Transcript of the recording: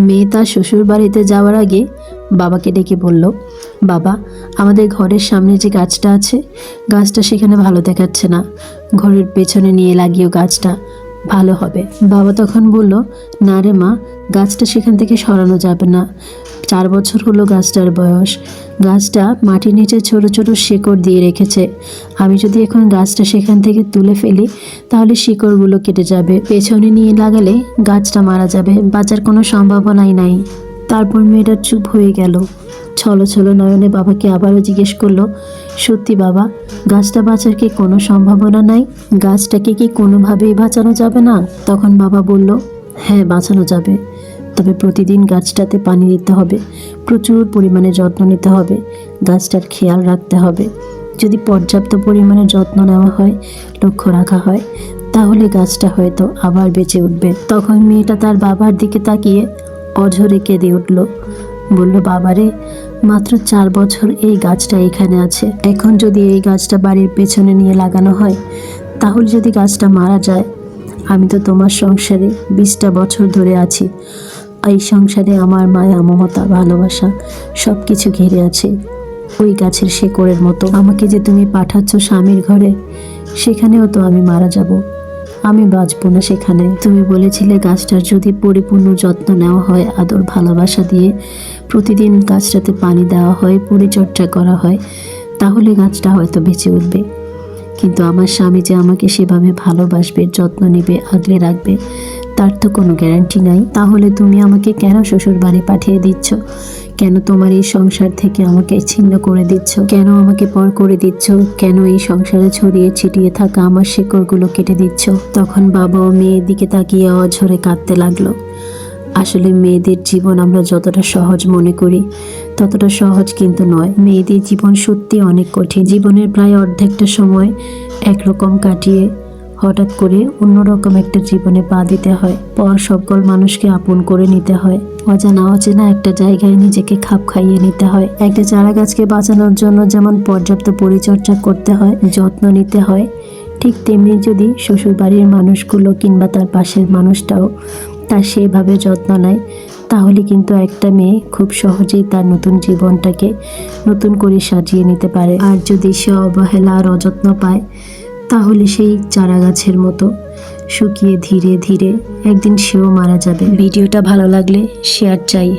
মেয়ে তার শ্বশুর বাড়িতে যাওয়ার আগে বাবাকে ডেকে বলল, বাবা, আমাদের ঘরের সামনে যে গাছটা আছে, গাছটা সেখানে ভালো দেখাচ্ছে না, ঘরের পেছনে নিয়ে লাগিও, গাছটা ভালো হবে। বাবা তখন বলল, না রে মা, গাছটা সেখান থেকে সরানো যাবে না, 4 বছর হলো গাছটার বয়স, গাছটা মাটির নিচে ছোট ছোট শিকড় দিয়ে রেখেছে, আমি যদি এখন গাছটা সেখান থেকে তুলে ফেলি তাহলে শিকড়গুলো কেটে যাবে, পেছনে নিয়ে লাগালে গাছটা মারা যাবে, বাঁচার কোনো সম্ভাবনাই নাই। তারপর মেয়েটা চুপ হয়ে গেল। ছলো ছলো নয়নে বাবাকে আবারও জিজ্ঞেস করলো, সত্যি বাবা, গাছটা বাঁচার কি কোনো সম্ভাবনা নাই? গাছটাকে কি কোনোভাবেই বাঁচানো যাবে না? তখন বাবা বলল, হ্যাঁ, বাঁচানো যাবে, তবে প্রতিদিন গাছটাতে পানি দিতে হবে, প্রচুর পরিমাণে যত্ন নিতে হবে, গাছটার খেয়াল রাখতে হবে। যদি পর্যাপ্ত পরিমাণে যত্ন নেওয়া হয়, লক্ষ্য রাখা হয়, তাহলে গাছটা হয়তো আবার বেঁচে উঠবে। তখন মেয়েটা তার বাবার দিকে তাকিয়ে অঝরে কেঁদে উঠল। বলল, বাবারে, মাত্র 4 বছর এই গাছটা এখানে আছে, এখন যদি এই গাছটা বাড়ির পেছনে নিয়ে লাগানো হয়, তাহলে যদি গাছটা মারা যায়, আমি তো তোমার সংসারে 20টা বছর ধরে আছি, এই সংসারে আমার মায়া, মমতা, ভালোবাসা সব কিছু ঘিরে আছে। ওই গাছের শেকড়ের মতো আমাকে যে তুমি পাঠাচ্ছ স্বামীর ঘরে, সেখানেও তো আমি মারা যাব, আমি বাঁচবো না সেখানে। তুমি বলেছিলে গাছটার যদি পরিপূর্ণ যত্ন নেওয়া হয়, আদর ভালোবাসা দিয়ে প্রতিদিন গাছটাতে পানি দেওয়া হয়, পরিচর্যা করা হয়, তাহলে গাছটা হয়তো বেঁচে উঠবে। কিন্তু আমার স্বামী যে আমাকে সেভাবে ভালোবাসবে, যত্ন নেবে, আগলে রাখবে, তার তো কোনো গ্যারান্টি নাই। তাহলে তুমি আমাকে কেন শ্বশুর বাড়ি পাঠিয়ে দিচ্ছ? কেন তোমার এই সংসার থেকে আমাকে ছিন্ন করে দিচ্ছ? কেন আমাকে পর করে দিচ্ছ? কেন এই সংসারে ছড়িয়ে ছিটিয়ে থাকা আমার শিকড়গুলো কেটে দিচ্ছ? তখন বাবা ও মেয়ের দিকে তাকিয়ে অঝরে কাঁদতে লাগলো। আসলে মেয়েদের জীবন আমরা যতটা সহজ মনে করি, ততটা সহজ কিন্তু নয়। মেয়েদের জীবন সত্যি অনেক কঠিন। জীবনের প্রায় অর্ধেকটা সময় একরকম কাটিয়ে হঠাৎ করে অন্যরকম একটা জীবনে পা দিতে হয়। পর সকল মানুষকে আপন করে নিতে হয়, অজানা অচেনা একটা জায়গায় নিজেকে খাপ খাইয়ে নিতে হয়। একটা চারা গাছকে বাঁচানোর জন্য যেমন পর্যাপ্ত পরিচর্যা করতে হয়, যত্ন নিতে হয়, ঠিক তেমনি যদি শ্বশুরবাড়ির মানুষগুলো কিংবা তার পাশের মানুষটাও তার সেভাবে যত্ন নেয়, তাহলে কিন্তু একটা মেয়ে খুব সহজেই তার নতুন জীবনটাকে নতুন করে সাজিয়ে নিতে পারে। আর যদি সে অবহেলা আর অযত্ন পায়, তাহলে সেই চারা গাছের মতো শুকিয়ে ধীরে ধীরে একদিন সেও মারা যাবে। ভিডিওটা ভালো লাগলে শেয়ার চাই।